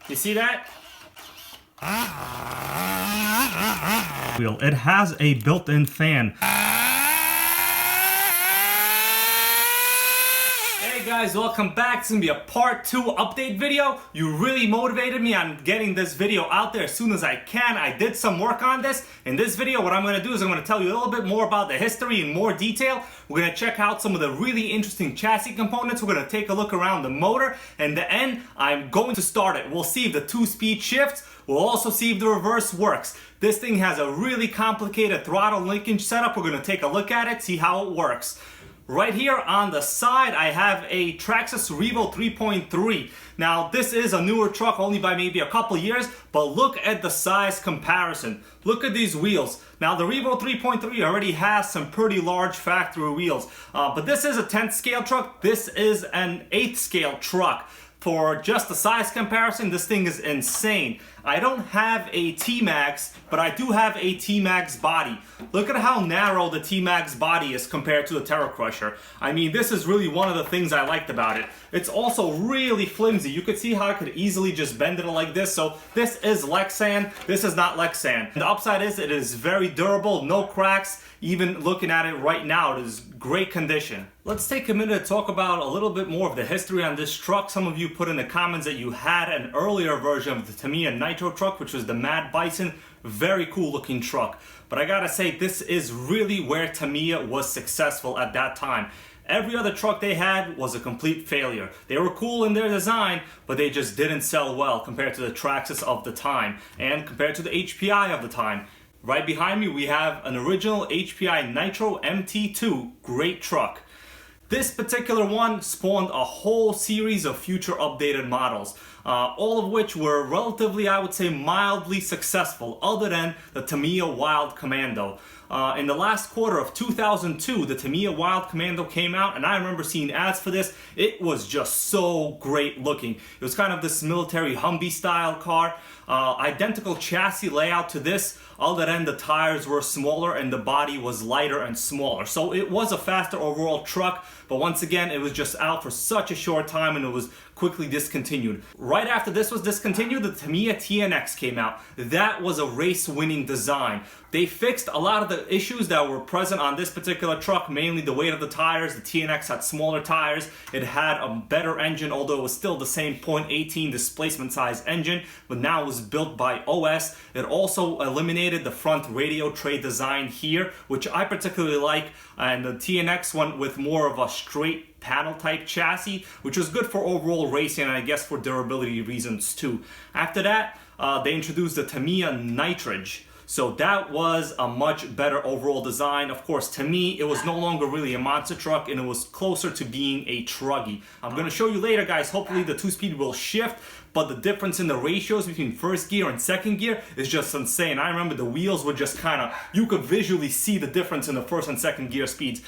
You see that? Wheel. It has a built-in fan. Hey guys, welcome back. It's gonna be a part 2 update video. You really motivated me on getting this video out there as soon as I can. I did some work on this. In this video, what I'm gonna do is I'm gonna tell you a little bit more about the history in more detail. We're gonna check out some of the really interesting chassis components. We're gonna take a look around the motor. And the end, I'm going to start it. We'll see if the 2-speed shifts. We'll also see if the reverse works. This thing has a really complicated throttle linkage setup. We're gonna take a look at it, see how it works. Right here on the side, I have a Traxxas Revo 3.3. Now, this is a newer truck, only by maybe a couple years, but look at the size comparison. Look at these wheels. Now, the Revo 3.3 already has some pretty large factory wheels, but this is a 10th scale truck. This is an 8th scale truck. For just the size comparison, this thing is insane. I don't have a T-Max, but I do have a T-Max body. Look at how narrow the T-Max body is compared to the Terra Crusher. I mean, this is really one of the things I liked about it. It's also really flimsy. You could see how I could easily just bend it like this. So this is Lexan, this is not Lexan. The upside is it is very durable, no cracks. Even looking at it right now, it is great condition. Let's take a minute to talk about a little bit more of the history on this truck. Some of you put in the comments that you had an earlier version of the Tamiya Nitro truck, which was the Mad Bison. Very cool looking truck. But I gotta say, this is really where Tamiya was successful at that time. Every other truck they had was a complete failure. They were cool in their design, but they just didn't sell well compared to the Traxxas of the time and compared to the HPI of the time. Right behind me, we have an original HPI Nitro MT2, great truck. This particular one spawned a whole series of future updated models, all of which were relatively, I would say, mildly successful, other than the Tamiya Wild Commando. In the last quarter of 2002, the Tamiya Wild Commando came out, and I remember seeing ads for this. It was just so great looking. It was kind of this military Humvee style car. Identical chassis layout to this, other than the tires were smaller and the body was lighter and smaller. So it was a faster overall truck, but once again, it was just out for such a short time and it was quickly discontinued. Right after this was discontinued, the Tamiya TNX came out. That was a race-winning design. They fixed a lot of the issues that were present on this particular truck, mainly the weight of the tires. The TNX had smaller tires. It had a better engine, although it was still the same .18 displacement size engine, but now it was built by OS. It also eliminated the front radio tray design here, which I particularly like, and the TNX went with more of a straight panel type chassis, which was good for overall racing and I guess for durability reasons too. After that, they introduced the Tamiya Nitrage. So that was a much better overall design. Of course, to me, it was no longer really a monster truck and it was closer to being a truggy. I'm gonna show you later, guys. Hopefully the 2-speed will shift, but the difference in the ratios between first gear and second gear is just insane. I remember the wheels were just kind of, you could visually see the difference in the first and second gear speeds.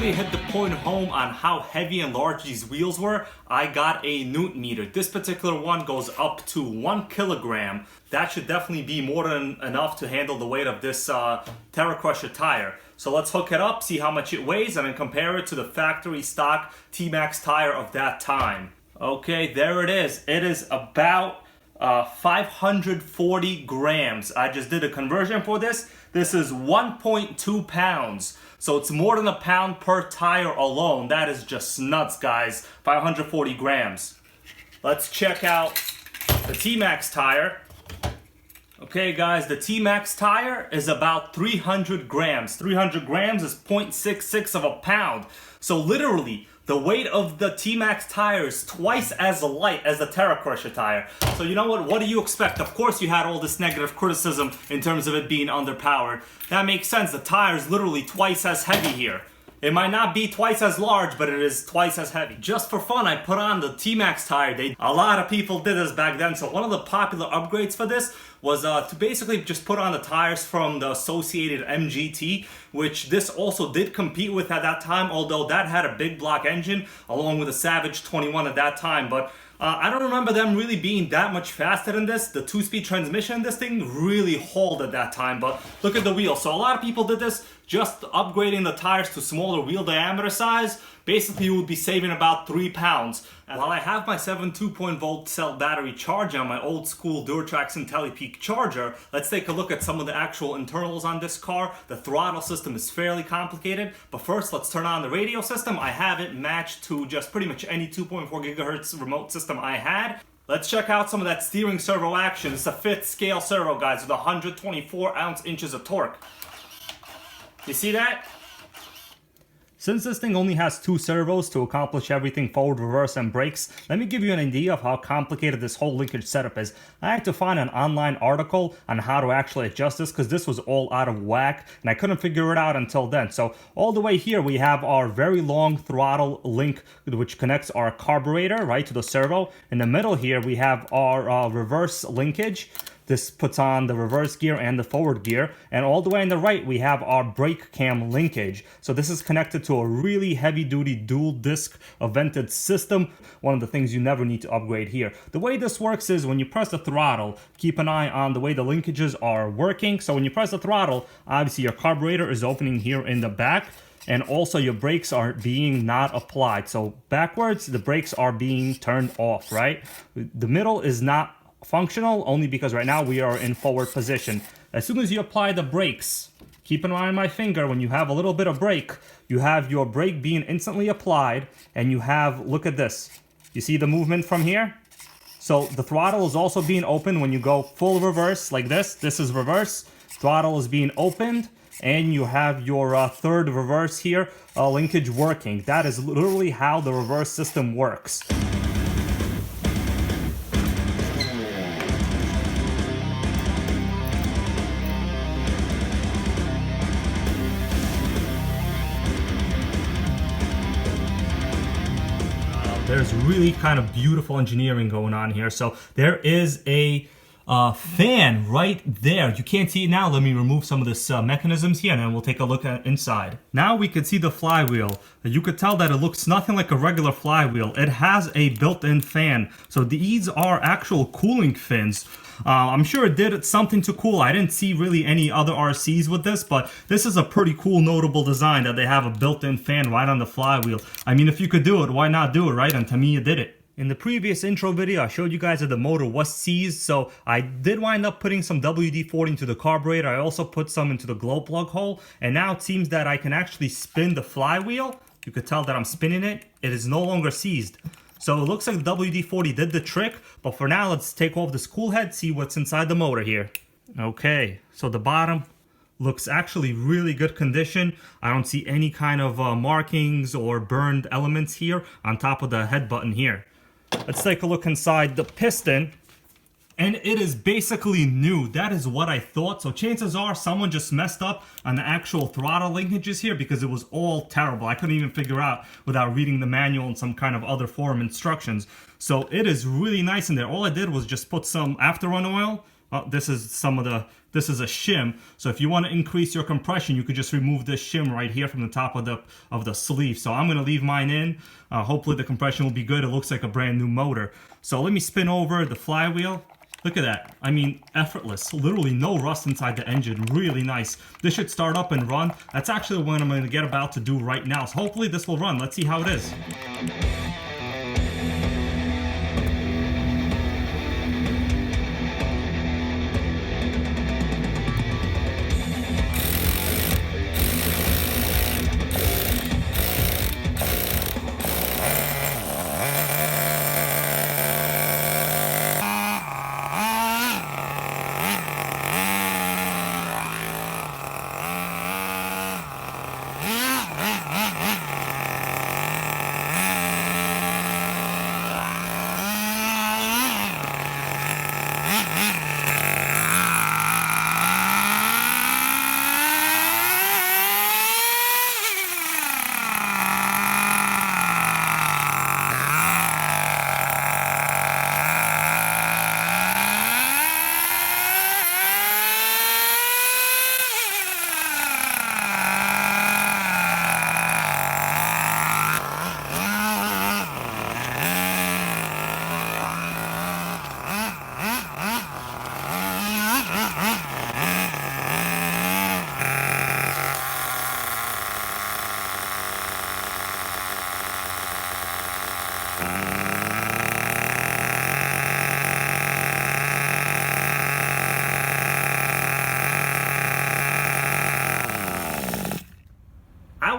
Hit the point home on how heavy and large these wheels were, I got a Newton meter. This particular one goes up to 1 kilogram. That should definitely be more than enough to handle the weight of this Terra Crusher tire. So let's hook it up, see how much it weighs, and then compare it to the factory stock T-Max tire of that time. Okay, there it is. It is about 540 grams. I just did a conversion for this. This is 1.2 pounds. So it's more than a pound per tire alone. That is just nuts, guys. 540 grams. Let's check out the T-Max tire. Okay, guys, the T-Max tire is about 300 grams. 300 grams is 0.66 of a pound. So literally, the weight of the T-Max tire is twice as light as the Terra Crusher tire. So you know what do you expect? Of course you had all this negative criticism in terms of it being underpowered. That makes sense. The tire is literally twice as heavy here. It might not be twice as large, but it is twice as heavy. Just for fun, I put on the T-Max tire. A lot of people did this back then. So one of the popular upgrades for this was to basically just put on the tires from the associated MGT, which this also did compete with at that time, although that had a big block engine along with a Savage 21 at that time. But I don't remember them really being that much faster than this. The 2-speed transmission in this thing really hauled at that time, but look at the wheels. So a lot of people did this just upgrading the tires to smaller wheel diameter size. Basically, you would be saving about 3 pounds. And while I have my 7 2.0 cell battery charging on my old school Duratrax IntelliPeak charger, let's take a look at some of the actual internals on this car. The throttle system is fairly complicated, but first let's turn on the radio system. I have it matched to just pretty much any 2.4 gigahertz remote system I had. Let's check out some of that steering servo action. It's a 5th scale servo, guys, with 124 inches of torque. You see that? Since this thing only has 2 servos to accomplish everything forward, reverse, and brakes, let me give you an idea of how complicated this whole linkage setup is. I had to find an online article on how to actually adjust this because this was all out of whack and I couldn't figure it out until then. So all the way here we have our very long throttle link which connects our carburetor right to the servo. In the middle here we have our reverse linkage. This puts on the reverse gear and the forward gear. And all the way on the right, we have our brake cam linkage. So this is connected to a really heavy duty dual disc vented system. One of the things you never need to upgrade here. The way this works is when you press the throttle, keep an eye on the way the linkages are working. So when you press the throttle, obviously your carburetor is opening here in the back. And also your brakes are being not applied. So backwards, the brakes are being turned off, right? The middle is not functional only because right now we are in forward position. As soon as you apply the brakes, keep an eye on my finger. When you have a little bit of brake, you have your brake being instantly applied and you have, look at this. You see the movement from here? So the throttle is also being opened when you go full reverse like this. This is reverse. Throttle is being opened and you have your third reverse here, linkage working. That is literally how the reverse system works. There's really kind of beautiful engineering going on here. So there is a fan right there. You can't see it now. Let me remove some of this mechanisms here and then we'll take a look at inside. Now we can see the flywheel. You could tell that it looks nothing like a regular flywheel. It has a built-in fan. So these are actual cooling fins. I'm sure it did something to cool. I didn't see really any other RCs with this, but this is a pretty cool, notable design that they have a built-in fan right on the flywheel. I mean, if you could do it, why not do it, right? And Tamiya did it. In the previous intro video, I showed you guys that the motor was seized, so I did wind up putting some WD-40 into the carburetor. I also put some into the glow plug hole, and now it seems that I can actually spin the flywheel. You could tell that I'm spinning it. It is no longer seized. So it looks like WD-40 did the trick, but for now, let's take off this cool head, see what's inside the motor here. Okay, so the bottom looks actually really good condition. I don't see any kind of markings or burned elements here on top of the head button here. Let's take a look inside the piston. And it is basically new. That is what I thought. So chances are someone just messed up on the actual throttle linkages here because it was all terrible. I couldn't even figure out without reading the manual and some kind of other form instructions. So it is really nice in there. All I did was just put some after-run oil. This is a shim. So if you want to increase your compression, you could just remove this shim right here from the top of the sleeve. So I'm going to leave mine in. Hopefully the compression will be good. It looks like a brand new motor. So let me spin over the flywheel. Look at that. I mean, effortless. Literally no rust inside the engine. Really nice. This should start up and run. That's actually what I'm going to get about to do right now. So hopefully this will run. Let's see how it is.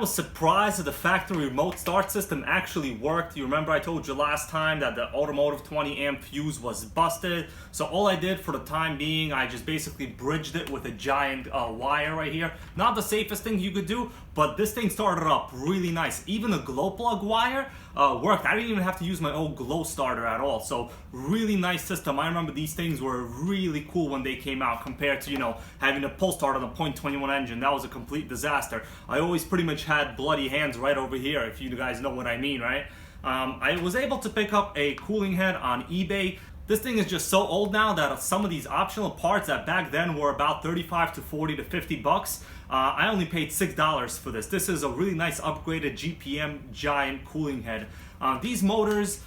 was surprised that the factory remote start system actually worked. You remember I told you last time that the automotive 20 amp fuse was busted. So all I did for the time being, I just basically bridged it with a giant wire right here. Not the safest thing you could do, but this thing started up really nice. Even the glow plug wire worked. I didn't even have to use my old glow starter at all. So really nice system. I remember these things were really cool when they came out compared to, you know, having a pull start on a .21 engine. That was a complete disaster. I always pretty much had bloody hands right over here, if you guys know what I mean, right? I was able to pick up a cooling head on eBay. This thing is just so old now that some of these optional parts that back then were about 35 to 40 to 50 bucks, I only paid $6 for this. This is a really nice upgraded GPM giant cooling head. These motors,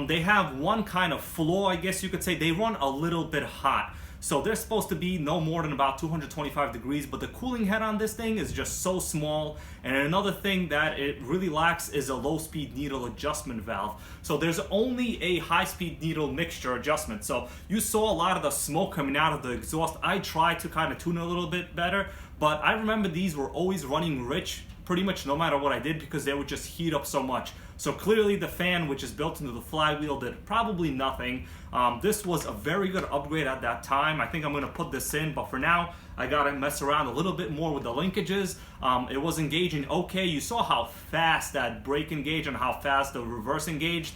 they have one kind of flaw, I guess you could say. They run a little bit hot. So they're supposed to be no more than about 225 degrees, but the cooling head on this thing is just so small. And another thing that it really lacks is a low-speed needle adjustment valve. So there's only a high-speed needle mixture adjustment. So you saw a lot of the smoke coming out of the exhaust. I tried to kind of tune it a little bit better, but I remember these were always running rich pretty much no matter what I did because they would just heat up so much. So clearly the fan, which is built into the flywheel, did probably nothing. This was a very good upgrade at that time. I think I'm gonna put this in, but for now, I gotta mess around a little bit more with the linkages. It was engaging okay. You saw how fast that brake engaged and how fast the reverse engaged.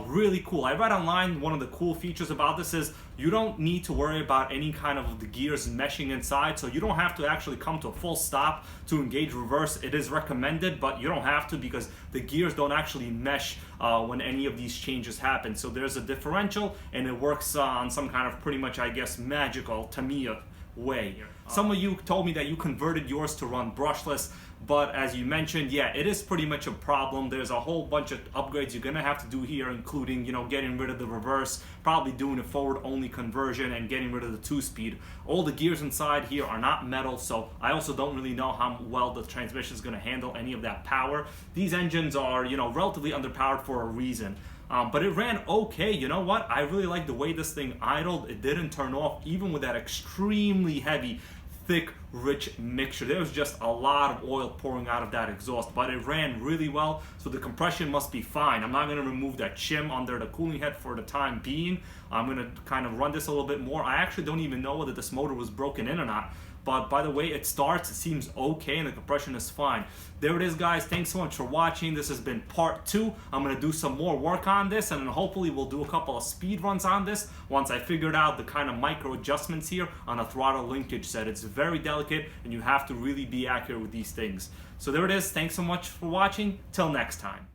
Really cool. I read online one of the cool features about this is you don't need to worry about any kind of the gears meshing inside, so you don't have to actually come to a full stop to engage reverse. It is recommended, but you don't have to because the gears don't actually mesh when any of these changes happen. So there's a differential and it works on some kind of pretty much, I guess, magical Tamiya way. Some of you told me that you converted yours to run brushless, but as you mentioned, yeah, it is pretty much a problem. There's a whole bunch of upgrades you're gonna have to do here, including, you know, getting rid of the reverse, probably doing a forward only conversion and getting rid of the 2-speed. All the gears inside here are not metal, so I also don't really know how well the transmission is gonna handle any of that power. These engines are, you know, relatively underpowered for a reason. But it ran okay. You know what? I really like the way this thing idled. It didn't turn off even with that extremely heavy, thick, rich mixture. There was just a lot of oil pouring out of that exhaust, but it ran really well, so the compression must be fine. I'm not going to remove that shim under the cooling head for the time being. I'm going to kind of run this a little bit more. I actually don't even know whether this motor was broken in or not, but by the way it starts, it seems okay and the compression is fine. There it is, guys. Thanks so much for watching. This has been part 2. I'm going to do some more work on this and hopefully we'll do a couple of speed runs on this once I figured out the kind of micro adjustments here on a throttle linkage set. It's very delicate and you have to really be accurate with these things. So there it is. Thanks so much for watching. Till next time.